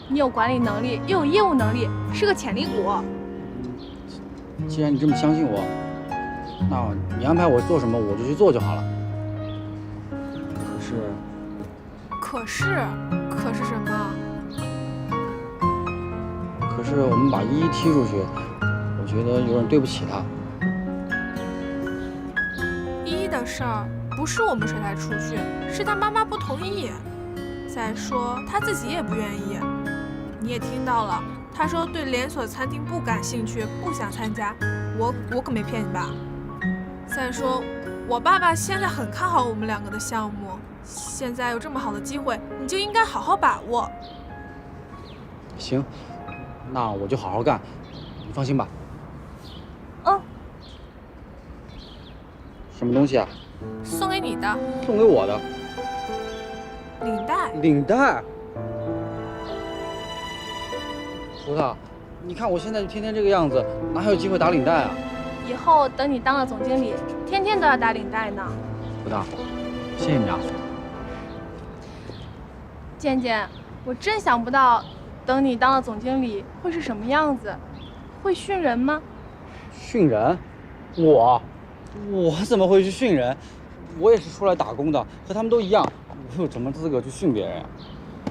你有管理能力，又有业务能力，是个潜力股。既然你这么相信我，那你安排我做什么，我就去做就好了。可是什么？可是我们把依依踢出去，我觉得有点对不起她。依依的事儿不是我们甩她出去，是她妈妈不同意。再说她自己也不愿意，你也听到了，她说对连锁餐厅不感兴趣，不想参加。我可没骗你吧？再说我爸爸现在很看好我们两个的项目，现在有这么好的机会，你就应该好好把握。行，那我就好好干，你放心吧。嗯。什么东西啊？送给你的。送给我的。领带。领带。葡萄，你看我现在就天天这个样子，哪还有机会打领带啊？以后等你当了总经理，天天都要打领带呢。葡萄，谢谢你啊。健健，我真想不到，等你当了总经理会是什么样子，会训人吗？训人？我怎么会去训人？我也是出来打工的，和他们都一样，我有什么资格去训别人呀？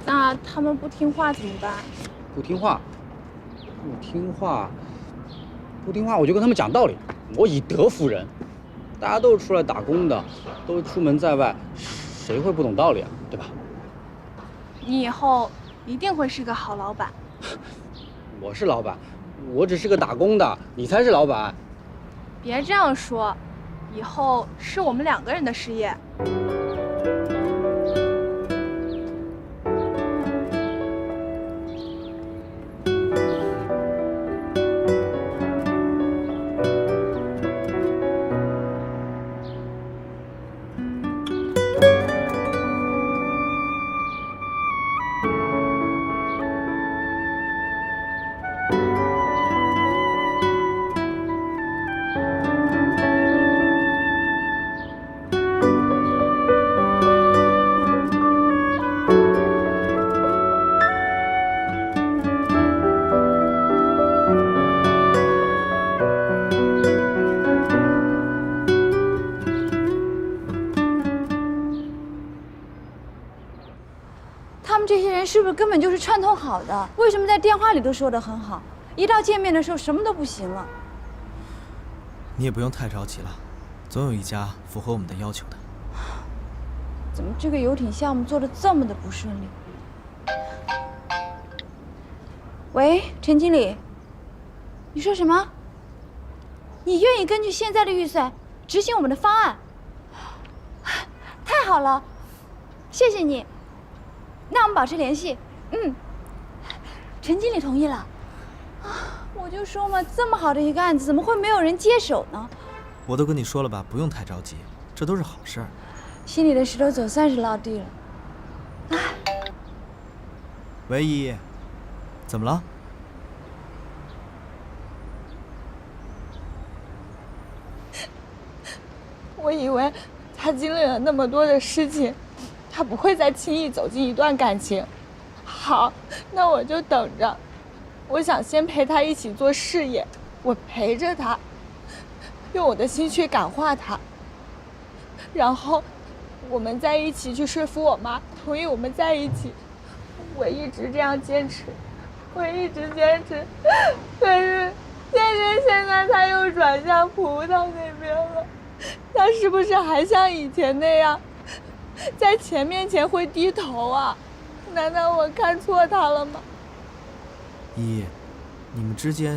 那他们不听话怎么办？不听话，我就跟他们讲道理，我以德服人。大家都是出来打工的，都出门在外，谁会不懂道理啊？对吧？你以后一定会是个好老板。我是老板，我只是个打工的，你才是老板。别这样说，以后是我们两个人的事业。这些人是不是根本就是串通好的？为什么在电话里都说得很好，一到见面的时候什么都不行了？你也不用太着急了，总有一家符合我们的要求的。怎么这个游艇项目做得这么的不顺利？喂，陈经理，你说什么？你愿意根据现在的预算执行我们的方案？太好了，谢谢你。那我们保持联系。陈经理同意了。我就说嘛，这么好的一个案子，怎么会没有人接手呢？我都跟你说了吧，不用太着急，这都是好事儿。心里的石头总算是落地了。喂，依依，怎么了？我以为他经历了那么多的事情，他不会再轻易走进一段感情。好，那我就等着。我想先陪他一起做事业，我陪着他，用我的心去感化他，然后我们在一起去说服我妈同意我们在一起。我一直这样坚持，我一直坚持，可是渐渐现在他又转向葡萄那边了。他是不是还像以前那样，在钱面前会低头啊？难道我看错他了吗？依依，你们之间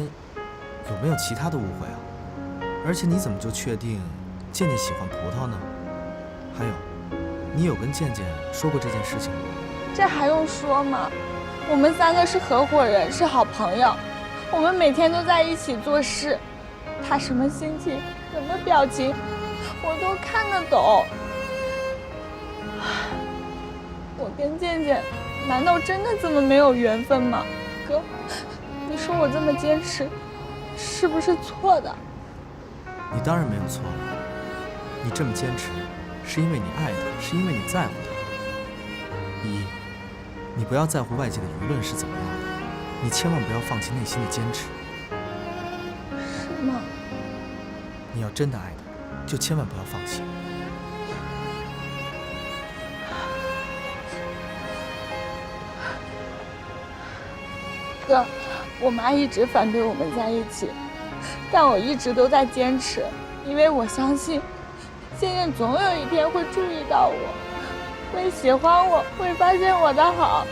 有没有其他的误会啊？而且你怎么就确定健健喜欢葡萄呢？还有，你有跟健健说过这件事情吗？这还用说吗？我们三个是合伙人，是好朋友，我们每天都在一起做事。他什么心情，什么表情，我都看得懂。我跟健健，难道真的这么没有缘分吗？哥，你说我这么坚持，是不是错的？你当然没有错了，你这么坚持，是因为你爱他，是因为你在乎他。依依，你不要在乎外界的舆论是怎么样的，你千万不要放弃内心的坚持。是吗？你要真的爱他，就千万不要放弃。哥，我妈一直反对我们在一起，但我一直都在坚持，因为我相信，倩倩总有一天会注意到我，会喜欢我，会发现我的好。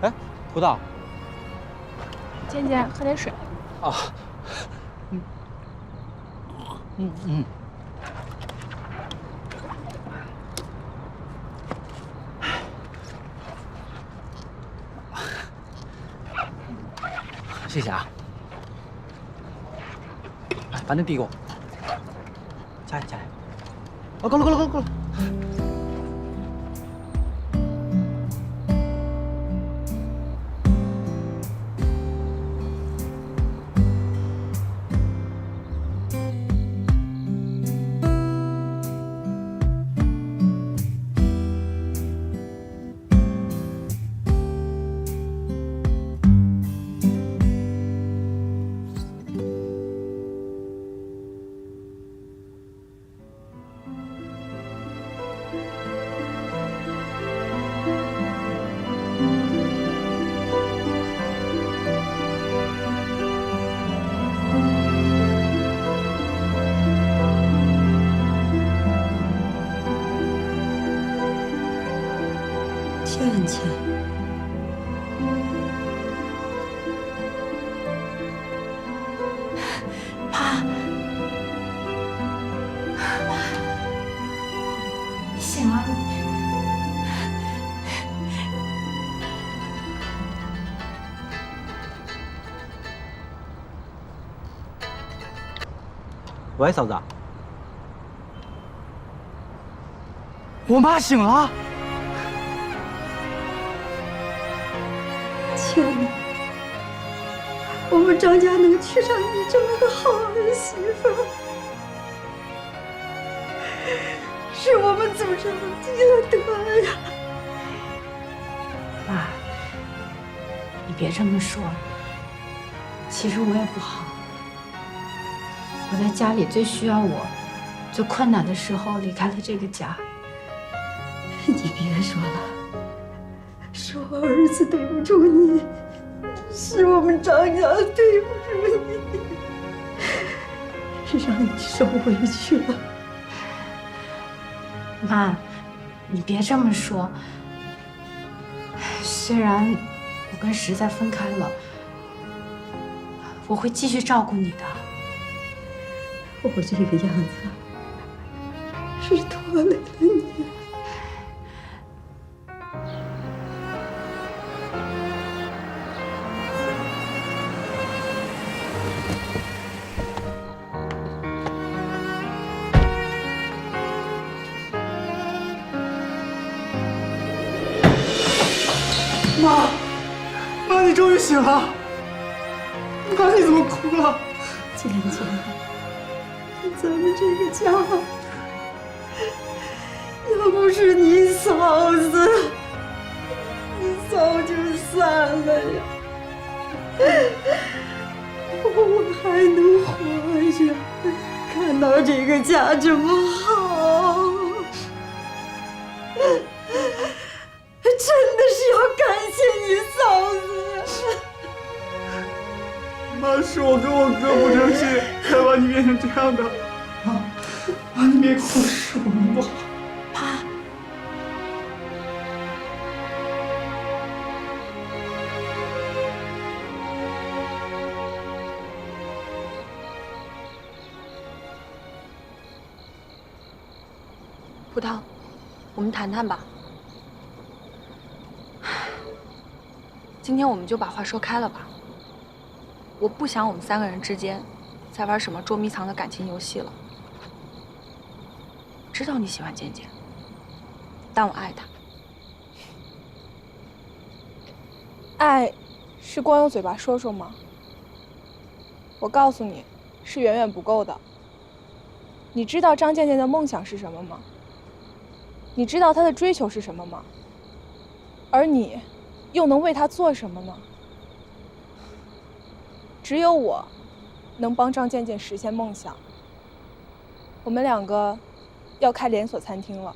哎，葡萄。健健，喝点水。啊。嗯。谢谢啊。来，把那递给我。加来。哦，够了。倩倩，妈，你醒了。喂，嫂子。我妈醒了。天哪！我们张家能娶上你这么个好儿媳妇儿，是我们祖上积了德呀！爸，你别这么说。其实我也不好，我在家里最需要我、最困难的时候离开了这个家。你别说了。是我儿子对不住你，是我们张家对不住你，让你受委屈了。妈，你别这么说。虽然我跟实在分开了，我会继续照顾你的。我这个样子是拖累了你。妈，你终于醒了。妈，你怎么哭了？倩倩，咱们这个家要不是你嫂子，你早就散了呀。我还能活着，看到这个家这么好。真的是要感谢你嫂子。妈，是我跟我哥不争气，才把你变成这样的。妈，你别哭，是我们不好。爸，葡萄，我们谈谈吧。今天我们就把话说开了吧。我不想我们3个人之间再玩什么捉迷藏的感情游戏了。知道你喜欢健健，但我爱他。爱是光用嘴巴说说吗？我告诉你，是远远不够的。你知道张健健的梦想是什么吗？你知道他的追求是什么吗？而你，又能为他做什么呢？只有我，能帮张健健实现梦想。我们2个要开连锁餐厅了。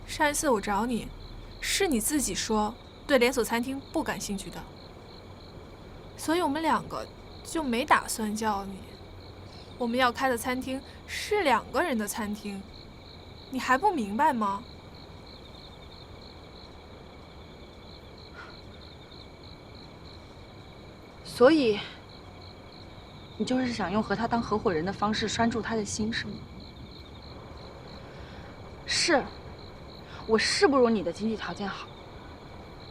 上一次我找你，是你自己说对连锁餐厅不感兴趣的，所以我们2个就没打算叫你。我们要开的餐厅是2个人的餐厅，你还不明白吗？所以，你就是想用和他当合伙人的方式拴住他的心，是吗？是，我是不如你的经济条件好，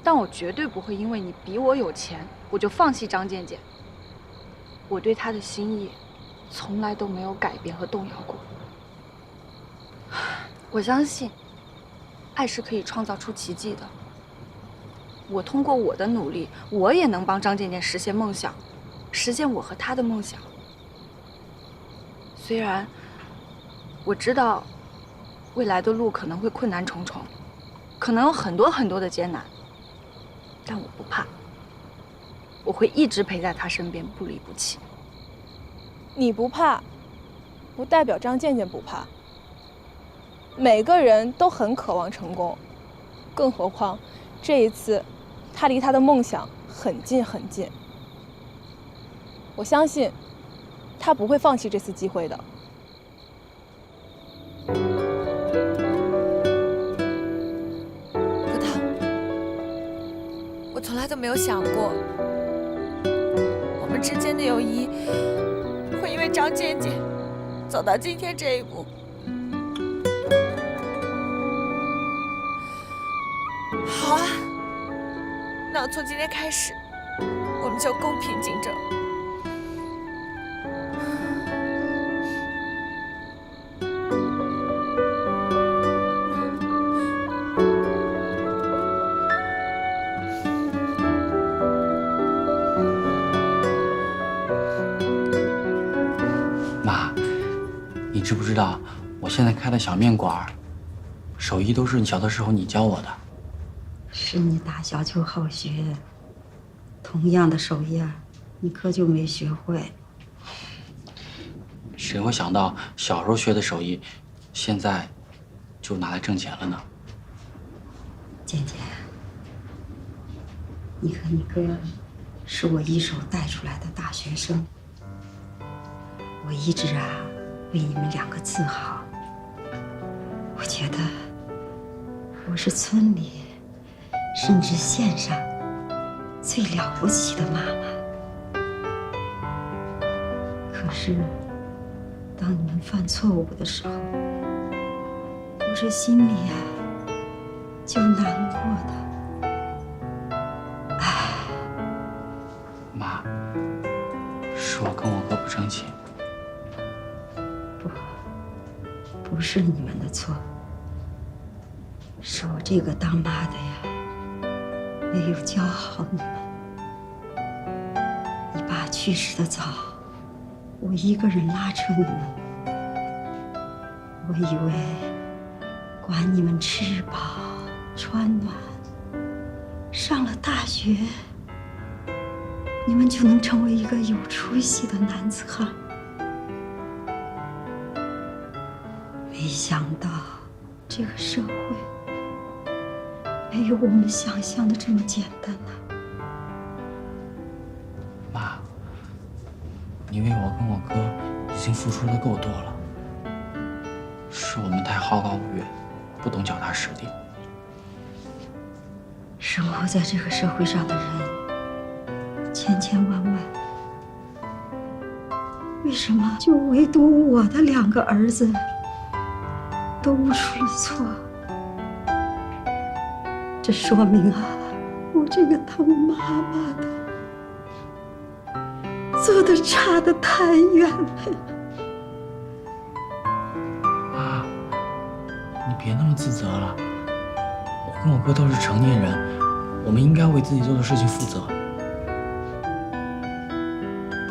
但我绝对不会因为你比我有钱，我就放弃张健健。我对他的心意，从来都没有改变和动摇过。我相信，爱是可以创造出奇迹的。我通过我的努力，我也能帮张健健实现梦想，实现我和他的梦想。虽然我知道未来的路可能会困难重重，可能有很多很多的艰难，但我不怕，我会一直陪在他身边，不离不弃。你不怕，不代表张健健不怕。每个人都很渴望成功，更何况这一次他离他的梦想很近很近。我相信他不会放弃这次机会的。葡萄，我从来都没有想过，我们之间的友谊会因为张健健走到今天这一步。好啊，那从今天开始，我们就公平竞争。妈，你知不知道我现在开的小面馆，手艺都是小的时候你教我的。是你打小就好学，同样的手艺啊，你可就没学会。谁会想到小时候学的手艺，现在就拿来挣钱了呢？健健，你和你哥是我一手带出来的大学生，我一直啊为你们2个自豪。我觉得我是村里，甚至县上最了不起的妈妈。可是，当你们犯错误的时候，我这心里呀就难过的。唉，妈，是我跟我哥不争气。不是你们的错，是我这个当妈的呀，没有教好你们。你爸去世的早，我一个人拉扯你们。我以为管你们吃饱穿暖，上了大学，你们就能成为一个有出息的男子汉。没想到这个社会没有我们想象的这么简单呐。妈，你为我跟我哥已经付出的够多了，是我们太好高骛远，不懂脚踏实地。生活在这个社会上的人千千万万，为什么就唯独我的2个儿子都出了错？这说明啊，我这个当妈妈的做的差得太远了呀。妈，你别那么自责了。我跟我哥都是成年人，我们应该为自己做的事情负责。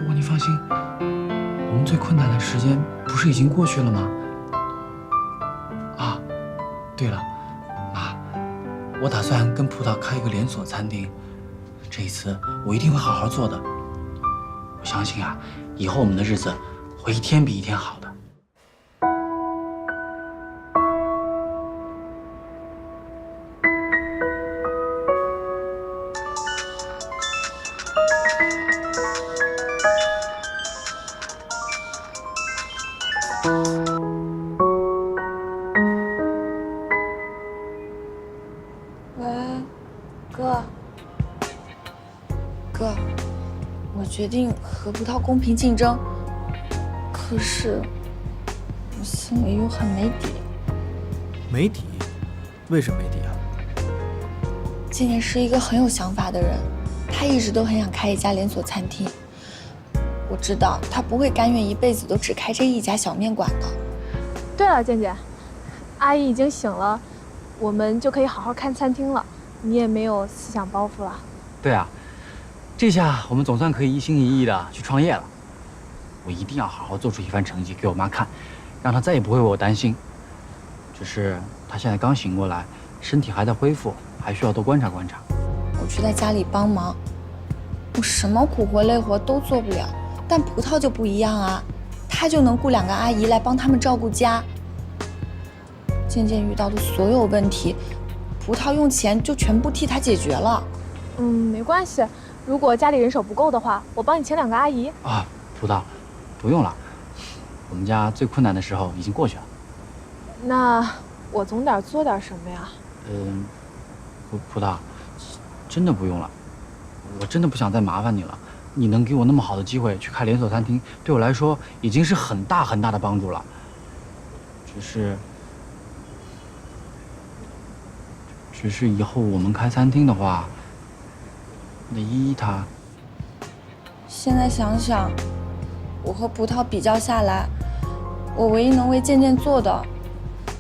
过你放心，我们最困难的时间不是已经过去了吗？啊，对了，妈，我打算跟葡萄开一个连锁餐厅，这一次我一定会好好做的。我相信啊，以后我们的日子会一天比一天好的。喂，哥，哥，我决定和葡萄公平竞争，可是我心里又很没底。没底？为什么没底啊？健健是一个很有想法的人，他一直都很想开一家连锁餐厅。我知道他不会甘愿一辈子都只开这一家小面馆的。对了，健健，阿姨已经醒了，我们就可以好好看餐厅了，你也没有思想包袱了。对啊，这下我们总算可以一心一意的去创业了。我一定要好好做出一番成绩给我妈看，让她再也不会为我担心。只是她现在刚醒过来，身体还在恢复，还需要多观察观察。我去在家里帮忙，我什么苦活累活都做不了，但葡萄就不一样啊，他就能雇2个阿姨来帮他们照顾家。健健遇到的所有问题，葡萄用钱就全部替他解决了。没关系，如果家里人手不够的话，我帮你请2个阿姨。啊，葡萄，不用了，我们家最困难的时候已经过去了。那我总得做点什么呀？葡萄，真的不用了，我真的不想再麻烦你了。你能给我那么好的机会去开连锁餐厅，对我来说已经是很大很大的帮助了。只是以后我们开餐厅的话，那依依她……现在想想，我和葡萄比较下来，我唯一能为健健做的，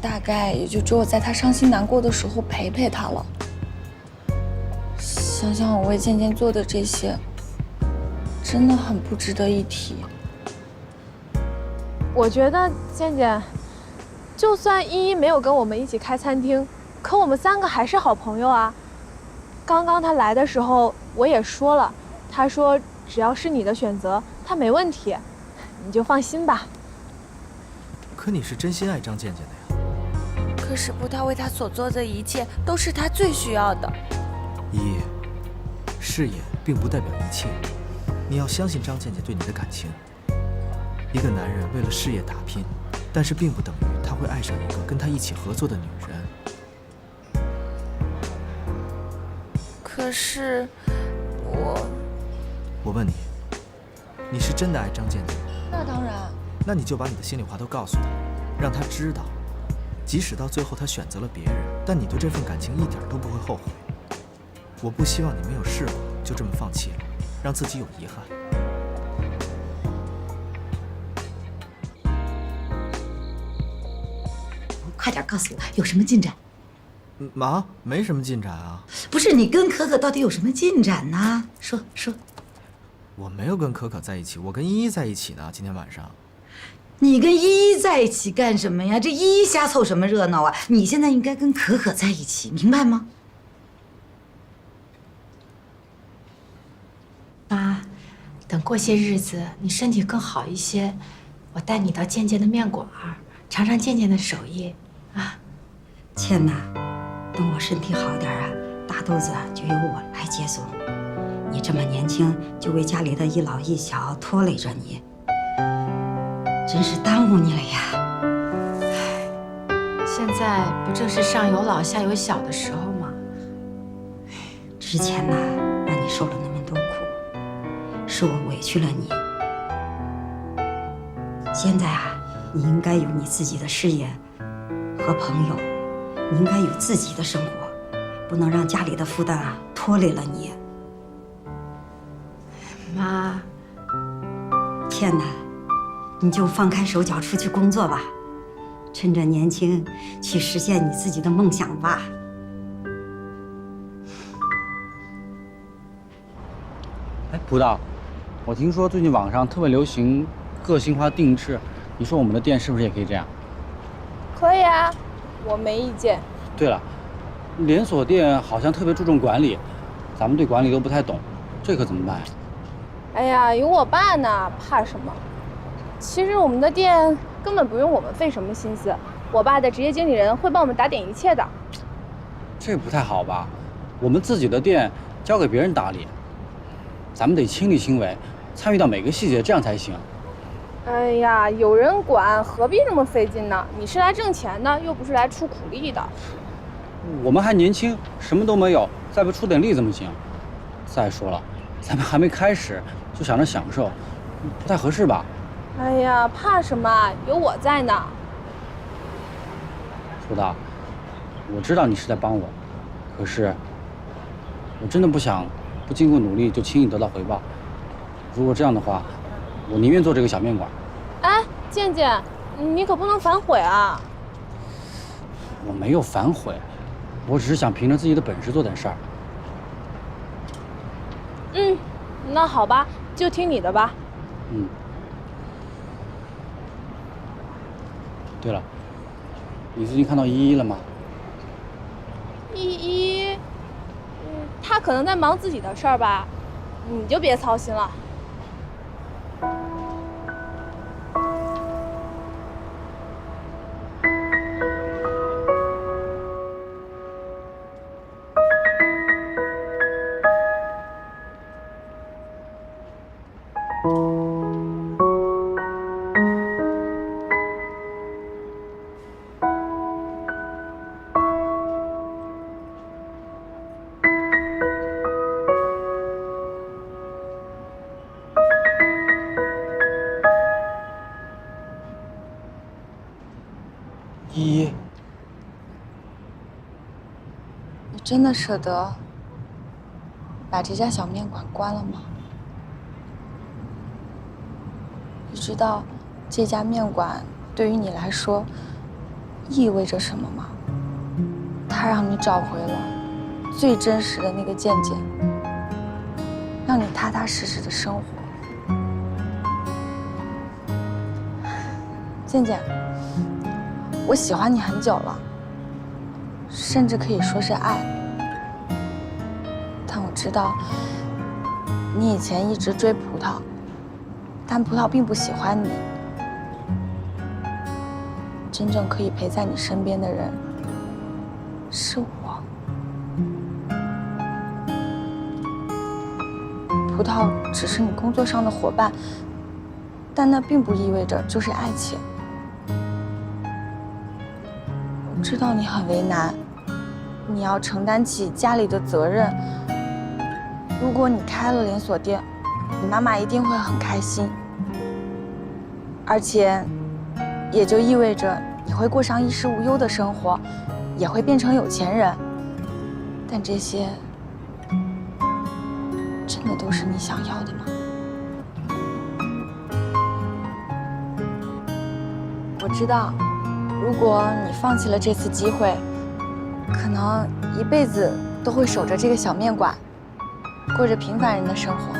大概也就只有在他伤心难过的时候陪陪他了。想想我为健健做的这些，真的很不值得一提。我觉得健健，就算依依没有跟我们一起开餐厅，可我们3个还是好朋友啊。刚刚他来的时候，我也说了，他说只要是你的选择，他没问题，你就放心吧。可你是真心爱张健健的呀。可是葡萄为他所做的一切，都是他最需要的。依依，事业并不代表一切，你要相信张健健对你的感情。一个男人为了事业打拼，但是并不等于他会爱上一个跟他一起合作的女人。可是我问你，你是真的爱张健健吗？那当然。那你就把你的心里话都告诉他，让他知道，即使到最后他选择了别人，但你对这份感情一点都不会后悔。我不希望你没有试过就这么放弃了，让自己有遗憾。快点告诉我有什么进展。妈，没什么进展啊。不是，你跟可可到底有什么进展呢？说。我没有跟可可在一起，我跟依依在一起呢。今天晚上。你跟依依在一起干什么呀？这依依瞎凑什么热闹啊？你现在应该跟可可在一起，明白吗？妈，等过些日子你身体更好一些，我带你到健健的面馆尝尝健健的手艺啊。倩呐，等我身体好点啊，大肚子就由我来接送。你这么年轻，就为家里的一老一小拖累着你，真是耽误你了呀。现在不正是上有老下有小的时候吗？之前呐，让你受了那么多苦，是我委屈了你。现在啊，你应该有你自己的事业和朋友，你应该有自己的生活，不能让家里的负担拖累了你。妈，天哪，你就放开手脚出去工作吧，趁着年轻去实现你自己的梦想吧。哎，葡萄，我听说最近网上特别流行个性化定制，你说我们的店是不是也可以这样？可以啊，我没意见。对了，连锁店好像特别注重管理，咱们对管理都不太懂，这可怎么办呀？哎呀，有我爸呢，怕什么？其实我们的店根本不用我们费什么心思，我爸的职业经理人会帮我们打点一切的。这不太好吧？我们自己的店交给别人打理，咱们得亲力亲为，参与到每个细节，这样才行。哎呀，有人管，何必这么费劲呢？你是来挣钱的，又不是来出苦力的。我们还年轻，什么都没有，再不出点力怎么行？再说了，咱们还没开始就想着享受，不太合适吧？哎呀，怕什么？有我在呢。楚大，我知道你是在帮我，可是我真的不想不经过努力就轻易得到回报。如果这样的话，我宁愿做这个小面馆。哎，健健，你可不能反悔啊！我没有反悔，我只是想凭着自己的本事做点事儿。那好吧，就听你的吧。对了，你最近看到依依了吗？依依，她可能在忙自己的事儿吧，你就别操心了。依依，你真的舍得把这家小面馆关了吗？你知道这家面馆对于你来说意味着什么吗？它让你找回了最真实的那个健健，让你踏踏实实的生活。健健，我喜欢你很久了，甚至可以说是爱。但我知道，你以前一直追葡萄，但葡萄并不喜欢你。真正可以陪在你身边的人，是我。葡萄只是你工作上的伙伴，但那并不意味着就是爱情。我知道你很为难，你要承担起家里的责任。如果你开了连锁店，你妈妈一定会很开心，而且也就意味着你会过上衣食无忧的生活，也会变成有钱人。但这些真的都是你想要的吗？我知道，如果你放弃了这次机会，可能一辈子都会守着这个小面馆，过着平凡人的生活。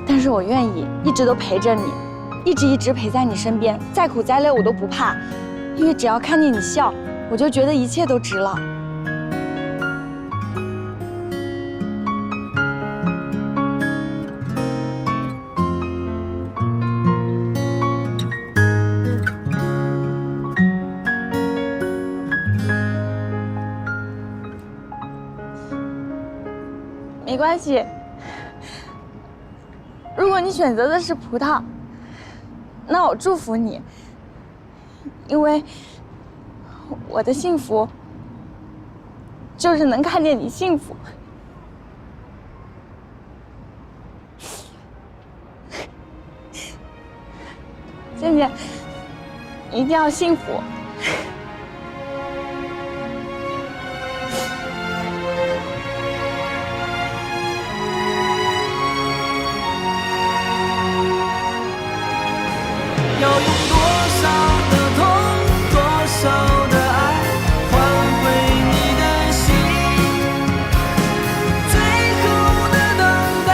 但是我愿意一直都陪着你，一直陪在你身边，再苦再累我都不怕，因为只要看见你笑，我就觉得一切都值了。没关系，如果你选择的是葡萄，那我祝福你，因为我的幸福就是能看见你幸福。健健，你一定要幸福。要用多少的痛，多少的爱，换回你的心？最后的等待，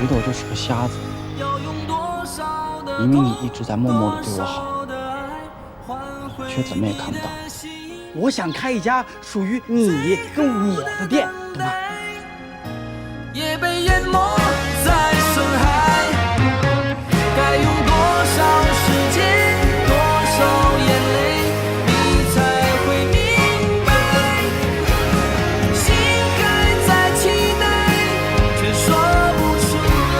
觉得我就是个瞎子，明明你一直在默默的对我好，却怎么也看不到。我想开一家属于你跟我的店，懂吗？也被淹没在深海，该用多少时间，多少眼泪，你才会明白？心还在期待，却说不出来。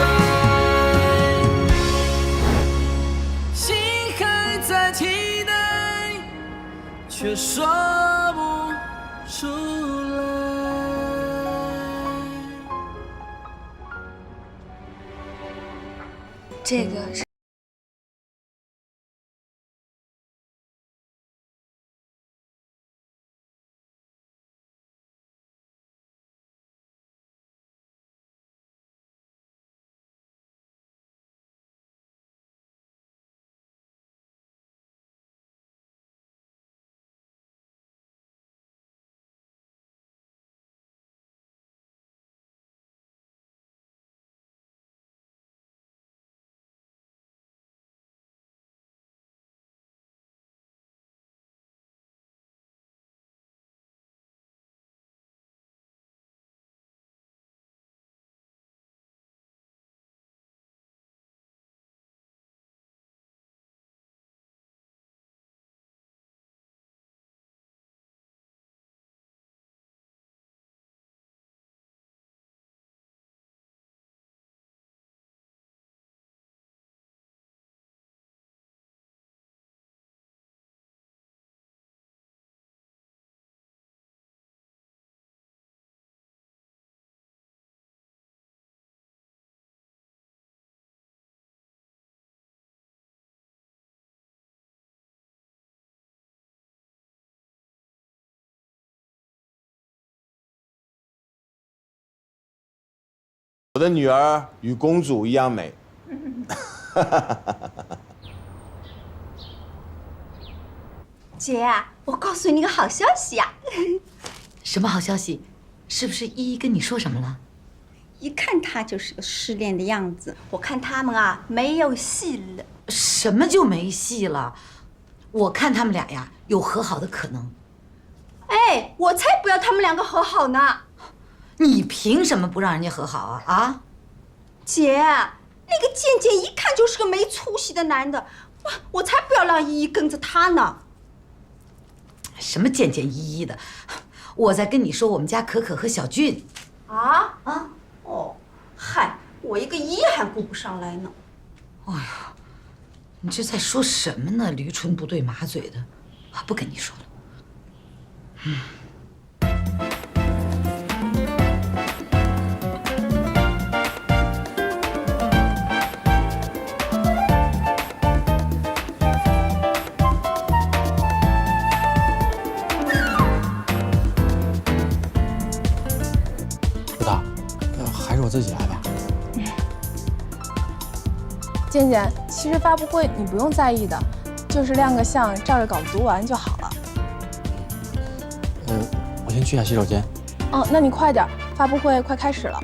心还在期待，却说不出来。这个是。我的女儿与公主一样美。姐啊，我告诉你个好消息呀！什么好消息？是不是依依跟你说什么了？一看她就是个失恋的样子，我看他们啊没有戏了。什么就没戏了？我看他们俩呀有和好的可能。哎，我才不要他们两个和好呢！你凭什么不让人家和好啊？啊，姐，那个健健一看就是个没出息的男的，我才不要让依依跟着他呢。什么健健依依的，我在跟你说我们家可可和小俊。啊？哦，嗨，我一个依依还顾不上来呢。哎呀，你这在说什么呢？驴唇不对马嘴的，不跟你说了。不大，还是我自己来吧。健健，其实发布会你不用在意的，就是亮个相，照着稿子读完就好了。我先去下洗手间。哦，那你快点，发布会快开始了。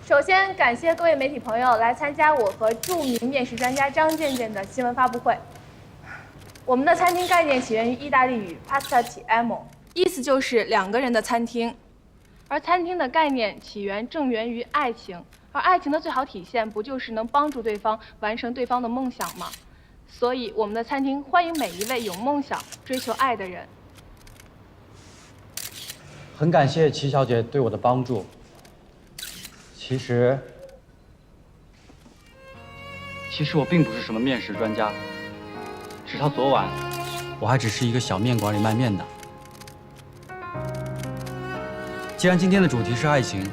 首先，感谢各位媒体朋友来参加我和著名面食专家张健健的新闻发布会。我们的餐厅概念起源于意大利语 pasta ti amo，意思就是两个人的餐厅。而餐厅的概念起源正源于爱情，而爱情的最好体现不就是能帮助对方完成对方的梦想吗？所以我们的餐厅欢迎每一位有梦想、追求爱的人。很感谢齐小姐对我的帮助。其实我并不是什么面食专家，直到昨晚，我还只是一个小面馆里卖面的。既然今天的主题是爱情，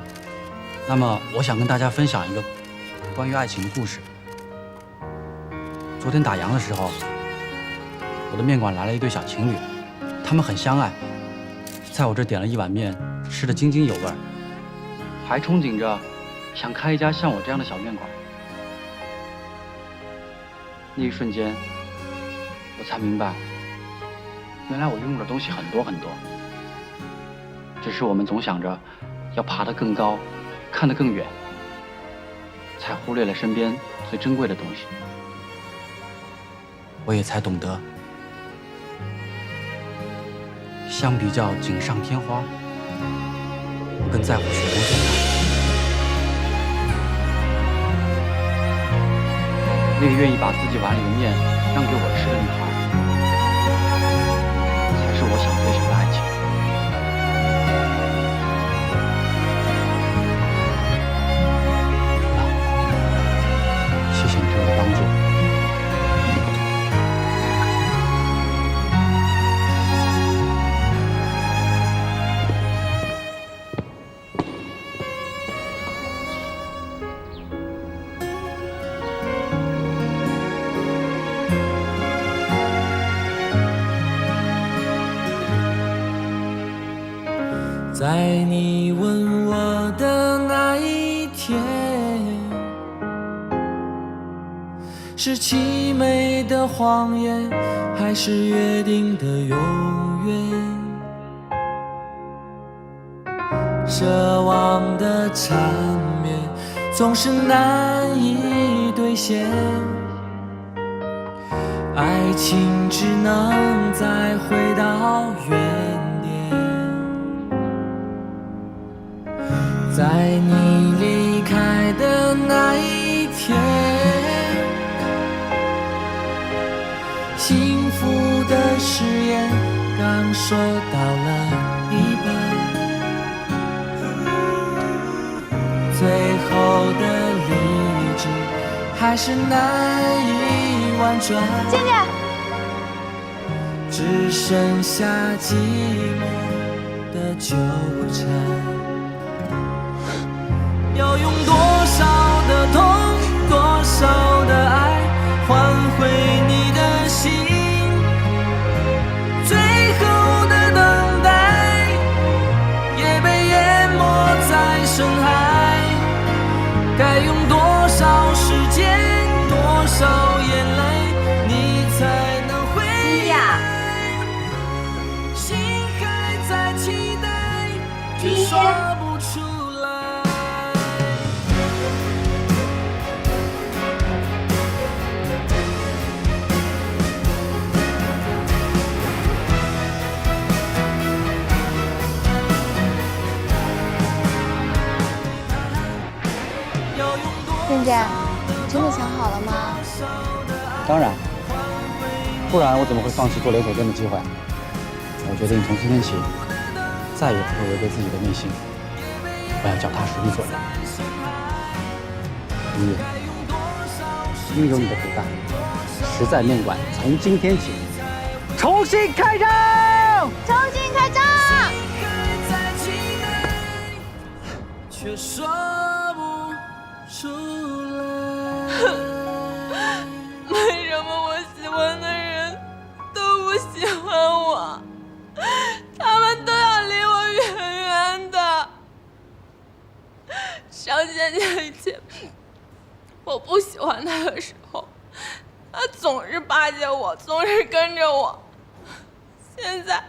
那么我想跟大家分享一个关于爱情的故事。昨天打烊的时候，我的面馆来了一对小情侣，他们很相爱，在我这点了一碗面，吃得津津有味，还憧憬着想开一家像我这样的小面馆。那一瞬间，我才明白，原来我拥有的东西很多很多，只是我们总想着要爬得更高，看得更远，才忽略了身边最珍贵的东西。我也才懂得，相比较锦上添花，我更在乎雪中送炭。那个愿意把自己碗里的面让给我吃的女孩，才是我想追求的爱情。谢谢你对我的帮助。在你吻我的那一天，是凄美的谎言，还是约定的永远？奢望的缠绵总是难以兑现，爱情只能再回到原点。在你离开的那一天，幸福的誓言刚说到了一半，最后的理智还是难以婉转。倩倩，只剩下寂寞的纠缠。要用多少的痛，多少的爱，换回你的心？最后的等待也被淹没在深海。该用多少时间，多少眼泪，你才能回来？心还在期待，却说不出来。倩倩，真的想好了吗？当然，不然我怎么会放弃做连锁店的机会？我决定从今天起，再也不会违背自己的内心，我要脚踏实地做人。因有你的陪伴，实在面馆从今天起重新开张！重新开张！却说不出来。为什么我喜欢的人都不喜欢我？他们都要离我远远的。上线前以前，我不喜欢他的时候，他总是巴结我，总是跟着我。现在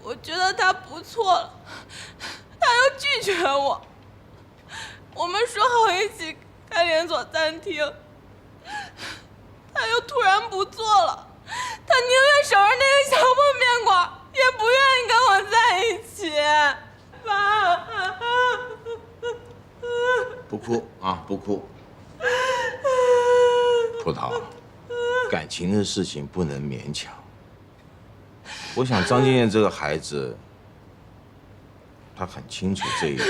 我觉得他不错了，他又拒绝我。我们说好一起开连锁餐厅，他又突然不做了。他宁愿守着那个小破面馆，也不愿意跟我在哭啊，不哭。葡萄，感情的事情不能勉强。我想张建燕这个孩子，他很清楚这一点，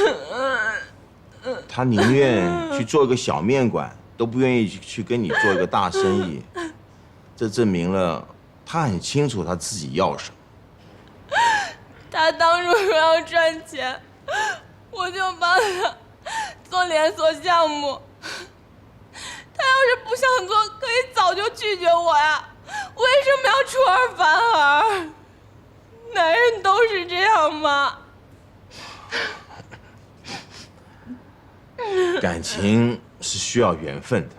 他宁愿去做一个小面馆，都不愿意去跟你做一个大生意。这证明了他很清楚他自己要什么。他当初说要赚钱，我就帮他做连锁项目。他要是不想做，可以早就拒绝我呀。为什么要出尔反尔？男人都是这样吗？感情是需要缘分的，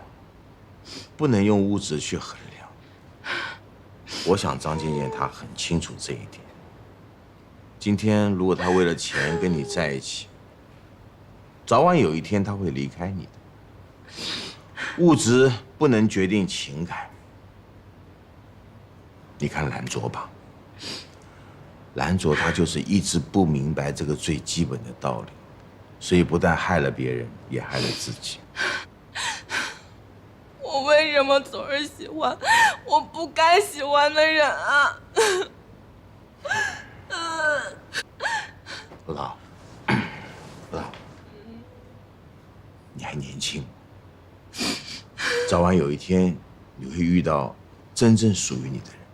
不能用物质去衡量。我想张建燕她很清楚这一点。今天如果她为了钱跟你在一起，早晚有一天她会离开你的。物质不能决定情感。你看蓝卓吧，蓝卓他就是一直不明白这个最基本的道理，所以不但害了别人，也害了自己。我为什么总是喜欢我不该喜欢的人啊？葡萄，葡萄，你还年轻，早晚有一天你会遇到真正属于你的人。